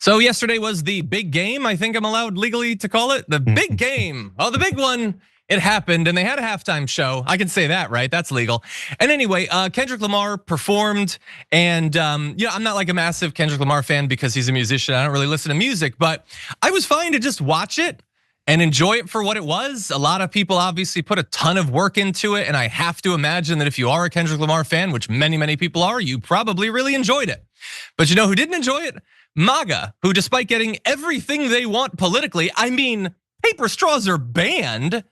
So yesterday was the big game. I think I'm allowed legally to call it the big game. Oh, the big one. It happened, and they had a halftime show. I can say that, right? That's legal. And anyway, Kendrick Lamar performed, and I'm not like a massive Kendrick Lamar fan because he's a musician. I don't really listen to music, but I was fine to just watch it and enjoy it for what it was. A lot of people obviously put a ton of work into it, and I have to imagine that if you are a Kendrick Lamar fan, which many people are, you probably really enjoyed it. But you know who didn't enjoy it? MAGA, who despite getting everything they want politically, I mean, paper straws are banned,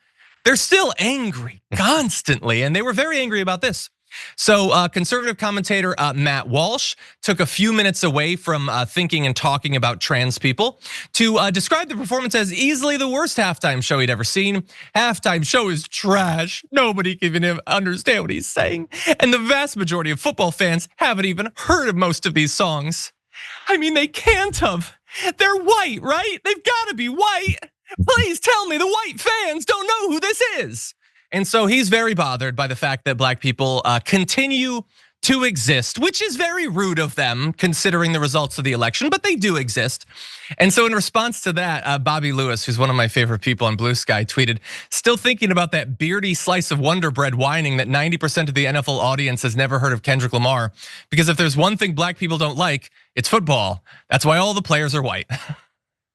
they're still angry constantly, and they were very angry about this. So conservative commentator Matt Walsh took a few minutes away from thinking and talking about trans people to describe the performance as easily the worst halftime show he'd ever seen. Halftime show is trash. Nobody can even understand what he's saying. And the vast majority of football fans haven't even heard of most of these songs. I mean, they can't have. They're white, right? They've got to be white. Please tell me the white fans don't know who this is. And so he's very bothered by the fact that black people continue to exist, which is very rude of them considering the results of the election, but they do exist. And so in response to that, Bobby Lewis, who's one of my favorite people on Blue Sky, tweeted, still thinking about that beardy slice of Wonder Bread whining that 90% of the NFL audience has never heard of Kendrick Lamar. Because if there's one thing black people don't like, it's football. That's why all the players are white,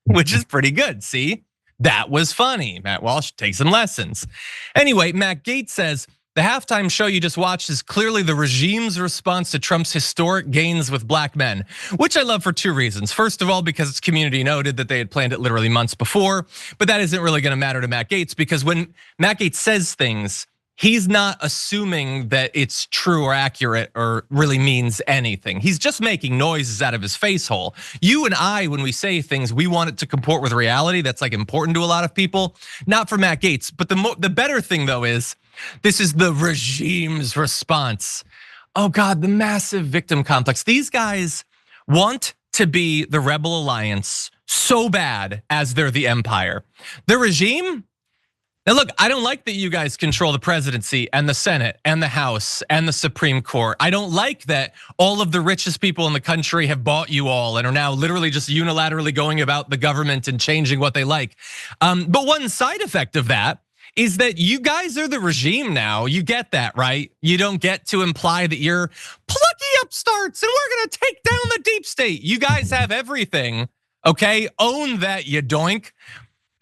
which is pretty good, see? That was funny. Matt Walsh takes some lessons. Anyway, Matt Gaetz says, the halftime show you just watched is clearly the regime's response to Trump's historic gains with black men, which I love for two reasons. First of all, because it's community noted that they had planned it literally months before, but that isn't really gonna matter to Matt Gaetz because when Matt Gaetz says things, he's not assuming that it's true or accurate or really means anything. He's just making noises out of his face hole. You and I, when we say things, we want it to comport with reality. That's like important to a lot of people, not for Matt Gaetz. But the better thing though is, this is the regime's response. Oh God, the massive victim complex. These guys want to be the Rebel Alliance so bad as they're the empire. The regime, now look, I don't like that you guys control the presidency and the Senate and the House and the Supreme Court. I don't like that all of the richest people in the country have bought you all and are now literally just unilaterally going about the government and changing what they like. But one side effect of that is that you guys are the regime now. You get that, right? You don't get to imply that you're plucky upstarts and we're gonna take down the deep state. You guys have everything, okay? Own that, you doink.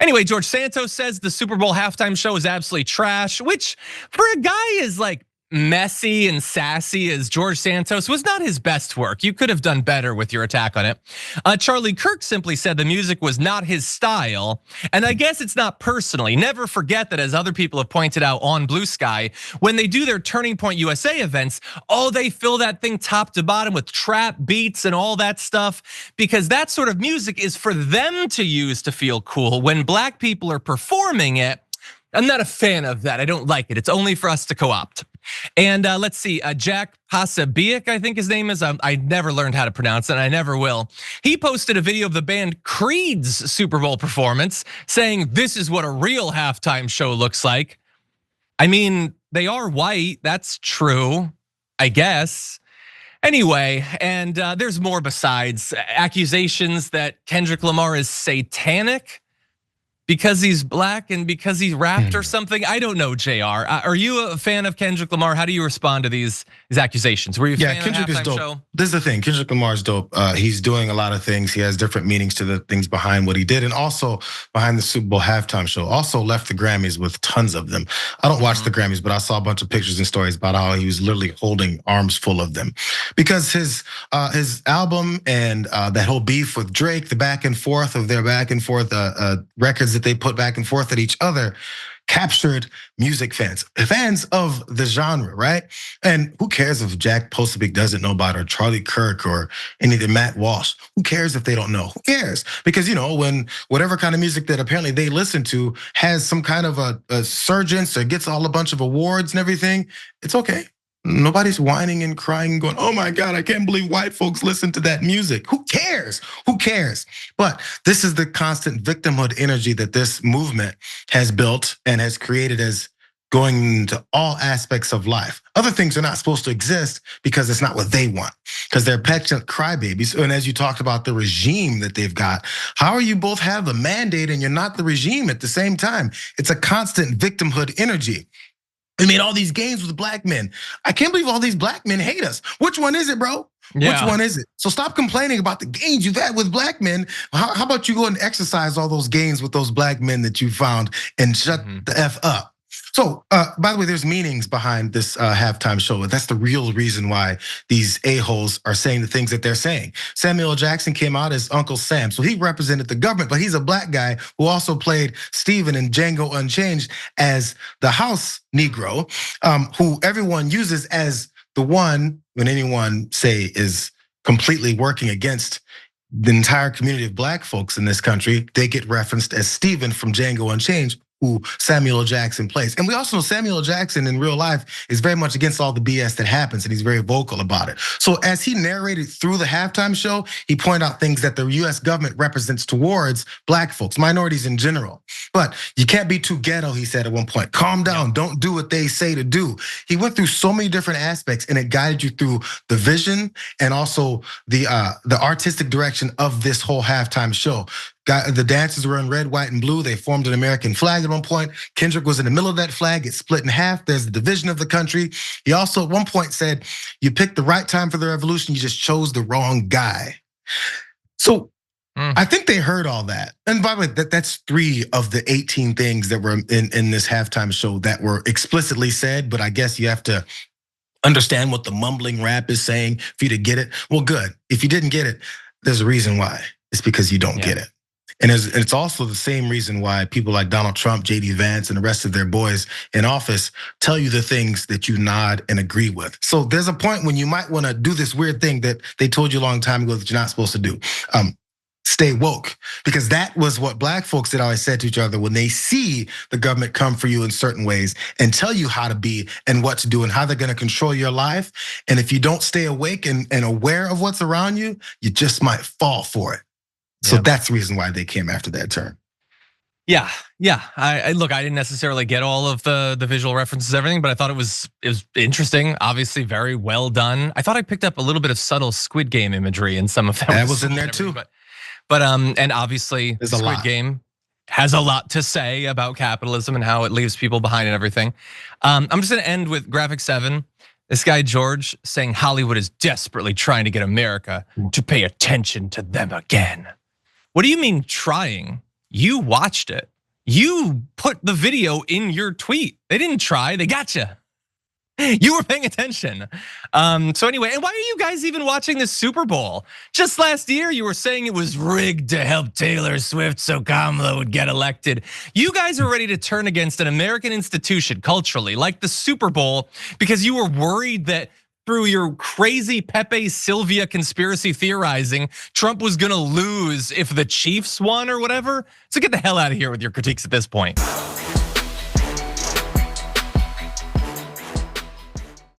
Anyway, George Santos says the Super Bowl halftime show is absolutely trash, which for a guy as like messy and sassy as George Santos was not his best work. You could have done better with your attack on it. Charlie Kirk simply said the music was not his style. And I guess it's not personally. Never forget that, as other people have pointed out on Blue Sky, when they do their Turning Point USA events, they fill that thing top to bottom with trap beats and all that stuff, because that sort of music is for them to use to feel cool. When black people are performing it, I'm not a fan of that. I don't like it. It's only for us to co-opt. And let's see, Jack Pasabiak, I think his name is. I never learned how to pronounce it, and I never will. He posted a video of the band Creed's Super Bowl performance saying, this is what a real halftime show looks like. I mean, they are white, that's true, I guess. Anyway, and there's more besides accusations that Kendrick Lamar is satanic because he's black and because he rapped or something. I don't know, JR. Are you a fan of Kendrick Lamar? How do you respond to these accusations? Were you a fan Kendrick of is dope. show? This is the thing, Kendrick Lamar is dope. He's doing a lot of things. He has different meanings to the things behind what he did, and also behind the Super Bowl halftime show. Also left the Grammys with tons of them. I don't watch the Grammys, but I saw a bunch of pictures and stories about how he was literally holding arms full of them. Because his album and that whole beef with Drake, the back and forth of their back and forth records that they put back and forth at each other, captured music fans of the genre, right? And who cares if Jack Posobiec doesn't know about it, or Charlie Kirk, or any of the Matt Walsh? Who cares if they don't know? Who cares? Because when whatever kind of music that apparently they listen to has some kind of a surgence or gets a bunch of awards and everything, it's okay. Nobody's whining and crying and going, oh my God, I can't believe white folks listen to that music. Who cares? Who cares? But this is the constant victimhood energy that this movement has built and has created as going into all aspects of life. Other things are not supposed to exist because it's not what they want, because they're petulant crybabies. And as you talked about the regime that they've got, how are you both have the mandate and you're not the regime at the same time? It's a constant victimhood energy. We made all these games with black men. I can't believe all these black men hate us. Which one is it, bro? Yeah. Which one is it? So stop complaining about the gains you've had with black men. How about you go and exercise all those gains with those black men that you found and shut the F up? So, by the way, there's meanings behind this halftime show. That's the real reason why these a-holes are saying the things that they're saying. Samuel L. Jackson came out as Uncle Sam. So he represented the government, but he's a black guy who also played Steven in Django Unchained as the house Negro, who everyone uses as the one, when anyone say is completely working against the entire community of black folks in this country, they get referenced as Steven from Django Unchained, who Samuel L. Jackson plays. And we also know Samuel L. Jackson in real life is very much against all the BS that happens, and he's very vocal about it. So as he narrated through the halftime show, he pointed out things that the US government represents towards black folks, minorities in general. But you can't be too ghetto, he said at one point. Calm down, don't do what they say to do. He went through so many different aspects, and it guided you through the vision and also the artistic direction of this whole halftime show. The dancers were in red, white, and blue. They formed an American flag at one point. Kendrick was in the middle of that flag. It split in half. There's the division of the country. He also at one point said, you picked the right time for the revolution. You just chose the wrong guy. So I think they heard all that. And by the way, that's 3 of the 18 things that were in this halftime show that were explicitly said. But I guess you have to understand what the mumbling rap is saying for you to get it. Well, good. If you didn't get it, there's a reason why. It's because you don't get it. And it's also the same reason why people like Donald Trump, JD Vance, and the rest of their boys in office tell you the things that you nod and agree with. So there's a point when you might wanna do this weird thing that they told you a long time ago that you're not supposed to do. Stay woke, because that was what black folks had always said to each other when they see the government come for you in certain ways and tell you how to be and what to do and how they're gonna control your life. And if you don't stay awake and aware of what's around you, you just might fall for it. So that's the reason why they came after that term. Yeah. Look, I didn't necessarily get all of the visual references, everything, but I thought it was interesting. Obviously, very well done. I thought I picked up a little bit of subtle Squid Game imagery in some of them. That was in there too. But and obviously, Squid Game has a lot to say about capitalism and how it leaves people behind and everything. I'm just gonna end with Graphic 7. This guy, George, saying Hollywood is desperately trying to get America to pay attention to them again. What do you mean trying? You watched it. You put the video in your tweet. They didn't try, they got you. You were paying attention. So anyway, and why are you guys even watching the Super Bowl? Just last year, you were saying it was rigged to help Taylor Swift so Kamala would get elected. You guys are ready to turn against an American institution culturally, like the Super Bowl, because you were worried that through your crazy Pepe Sylvia conspiracy theorizing, Trump was gonna lose if the Chiefs won or whatever. So get the hell out of here with your critiques at this point.